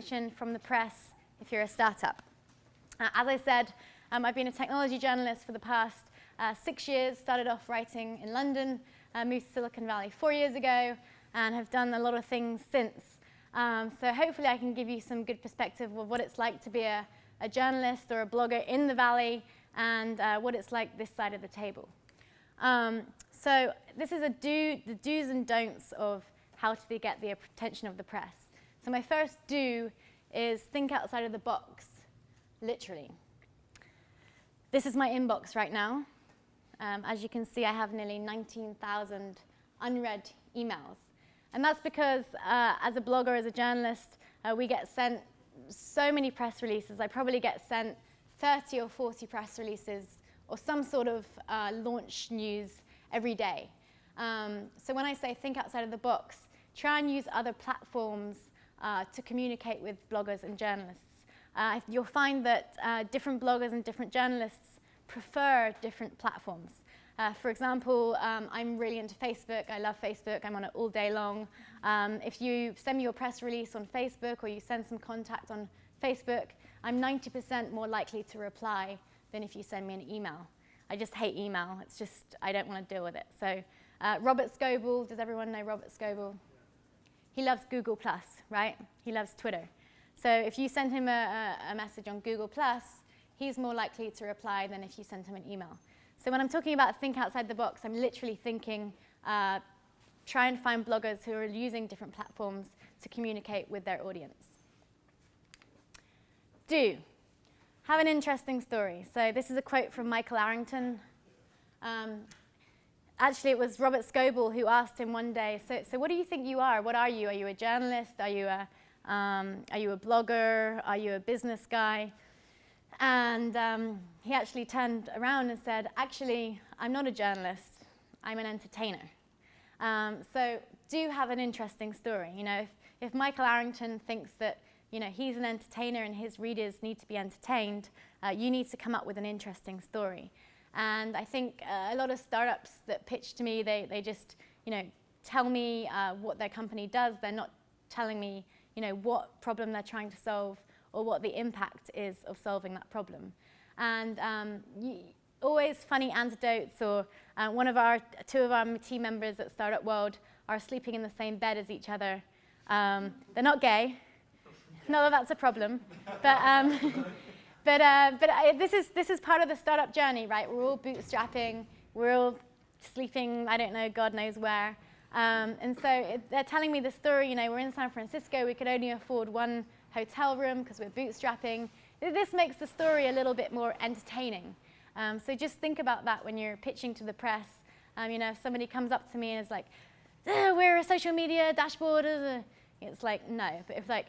attention from the press if you're a startup. As I said, I've been a technology journalist for the past 6 years, started off writing in London, moved to Silicon Valley 4 years ago, and have done a lot of things since. So hopefully I can give you some good perspective of what it's like to be a journalist or a blogger in the Valley, and what it's like this side of the table. So this is the do's and don'ts of how to get the attention of the press. So my first do is think outside of the box, literally. This is my inbox right now. As you can see, I have nearly 19,000 unread emails. And that's because as a blogger, as a journalist, we get sent so many press releases. I probably get sent 30 or 40 press releases or some sort of launch news every day. So when I say think outside of the box, try and use other platforms to communicate with bloggers and journalists. You'll find that different bloggers and different journalists prefer different platforms. For example, I'm really into Facebook. I love Facebook. I'm on it all day long. If you send me your press release on Facebook or you send some contact on Facebook, I'm 90% more likely to reply than if you send me an email. I just hate email. It's just, I don't want to deal with it. So Robert Scoble, does everyone know Robert Scoble? He loves Google+, right? He loves Twitter. So if you send him a message on Google+, he's more likely to reply than if you send him an email. So when I'm talking about think outside the box, I'm literally thinking try and find bloggers who are using different platforms to communicate with their audience. Do. Have an interesting story. So this is a quote from Michael Arrington. Actually, it was Robert Scoble who asked him one day, so what do you think you are? What are you? Are you a journalist? Are you a blogger? Are you a business guy? And he actually turned around and said, actually, I'm not a journalist. I'm an entertainer. So do have an interesting story. You know, if Michael Arrington thinks that he's an entertainer and his readers need to be entertained, you need to come up with an interesting story. And I think a lot of startups that pitch to me, they just tell me what their company does. They're not telling me what problem they're trying to solve or what the impact is of solving that problem. And always funny anecdotes, or two of our team members at Startup World are sleeping in the same bed as each other. They're not gay. Not that that's a problem, but this is part of the startup journey, right? We're all bootstrapping, we're all sleeping, I don't know, God knows where. And so they're telling me the story, we're in San Francisco, we could only afford one hotel room because we're bootstrapping. This makes the story a little bit more entertaining. So just think about that when you're pitching to the press. If somebody comes up to me and is like, we're a social media dashboard, it's like, no. But if like,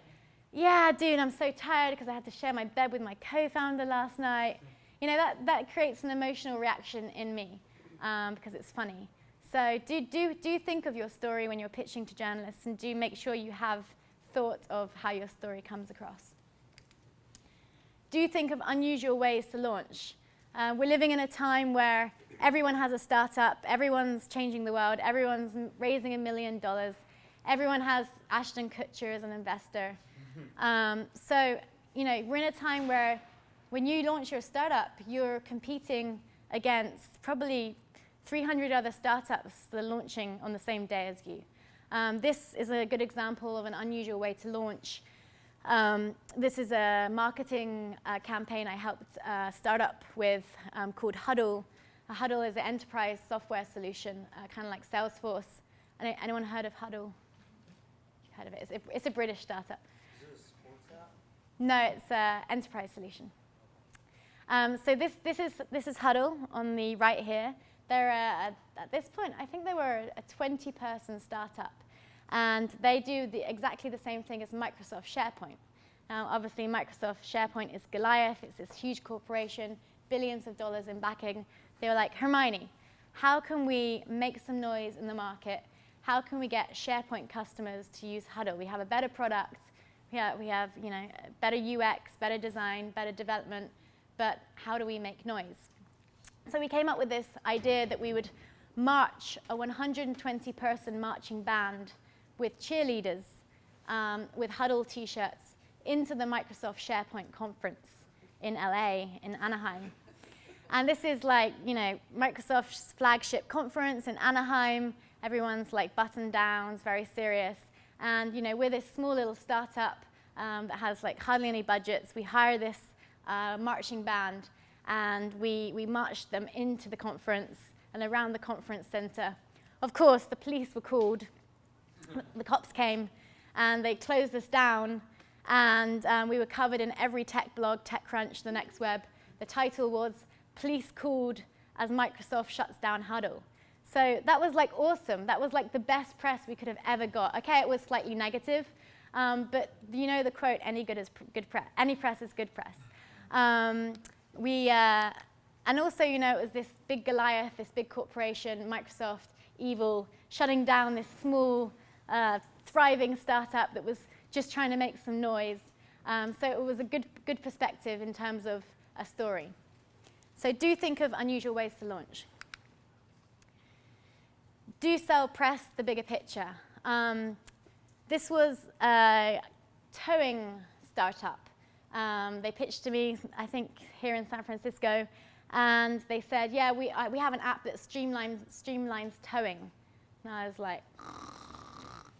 yeah, dude, I'm so tired because I had to share my bed with my co-founder last night. That creates an emotional reaction in me because it's funny. So do think of your story when you're pitching to journalists, and do make sure you have thought of how your story comes across. Do think of unusual ways to launch. We're living in a time where everyone has a startup, everyone's changing the world, everyone's raising $1 million, everyone has Ashton Kutcher as an investor. So, we're in a time where when you launch your startup, you're competing against probably 300 other startups that are launching on the same day as you. This is a good example of an unusual way to launch. This is a marketing campaign I helped start up with called Huddle. Huddle is an enterprise software solution, kind of like Salesforce. Anyone heard of Huddle? You've heard of it. It's a British startup. No, it's an enterprise solution. So this is Huddle on the right here. They're at this point, I think they were a 20-person startup, and they do exactly the same thing as Microsoft SharePoint. Now, obviously, Microsoft SharePoint is Goliath. It's this huge corporation, billions of dollars in backing. They were like, Hermione, how can we make some noise in the market? How can we get SharePoint customers to use Huddle? We have a better product. We have better UX, better design, better development, but how do we make noise? So we came up with this idea that we would march a 120-person marching band with cheerleaders with Huddle t-shirts into the Microsoft SharePoint conference in LA, in Anaheim. And this is like, you know, Microsoft's flagship conference in Anaheim. Everyone's like buttoned down, it's very serious. And, you know, we're this small little startup that has like hardly any budgets. We hire this marching band, and we marched them into the conference and around the conference center. Of course, the police were called. The cops came, and they closed us down. And we were covered in every tech blog, TechCrunch, The Next Web. The title was "Police Called as Microsoft Shuts Down Huddle." So that was like awesome. That was like the best press we could have ever got. Okay, it was slightly negative, but you know the quote, any press is good press. And also, you know, it was this big Goliath, this big corporation, Microsoft, evil, shutting down this small, thriving startup that was just trying to make some noise. So it was a good perspective in terms of a story. So do think of unusual ways to launch. Do sell press the bigger picture. This was a towing startup. They pitched to me, I think, here in San Francisco, and they said, yeah, we have an app that streamlines towing. And I was like,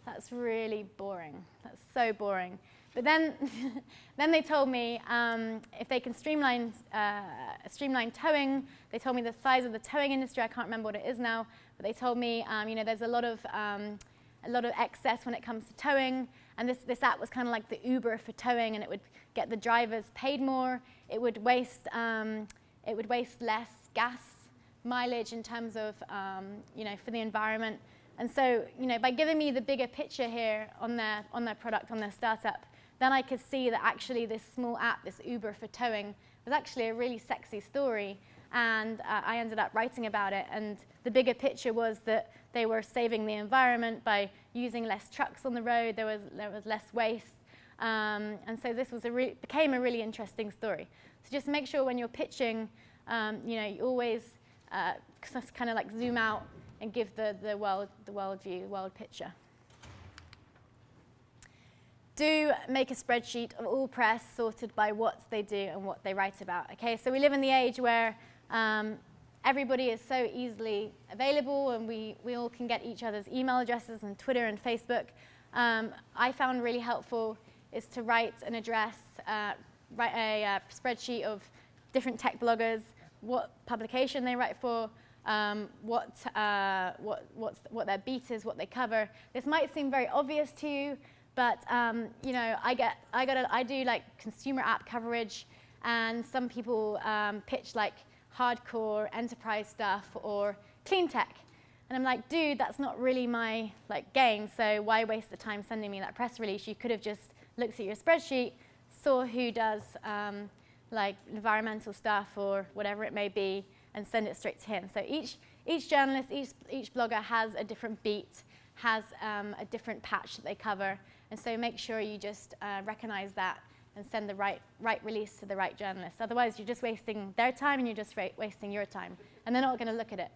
that's really boring. That's so boring. But then, then they told me if they can streamline towing. They told me the size of the towing industry. I can't remember what it is now, but they told me you know, there's a lot of excess when it comes to towing. And this app was kind of like the Uber for towing, and it would get the drivers paid more. It would waste less gas mileage in terms of you know, for the environment. And so, you know, by giving me the bigger picture here on their product, on their startup, then I could see that actually this small app, this Uber for towing, was actually a really sexy story. And I ended up writing about it. And the bigger picture was that they were saving the environment by using less trucks on the road. There was less waste. And so this was became a really interesting story. So just make sure when you're pitching, you know, you always kind of like zoom out and give the world view, the world picture. Do make a spreadsheet of all press sorted by what they do and what they write about. Okay, so we live in the age where everybody is so easily available, and we all can get each other's email addresses and Twitter and Facebook. I found really helpful is to write an address, write a spreadsheet of different tech bloggers, what publication they write for, what their beat is, what they cover. This might seem very obvious to you, but you know, I do like consumer app coverage, and some people pitch like hardcore enterprise stuff or clean tech, and I'm like, dude, that's not really my like game. So why waste the time sending me that press release? You could have just looked at your spreadsheet, saw who does like environmental stuff or whatever it may be, and send it straight to him. So each journalist, each blogger has a different beat, has a different patch that they cover, and so make sure you just recognize that and send the right release to the right journalist. Otherwise, you're just wasting their time, and you're just wasting your time, and they're not going to look at it.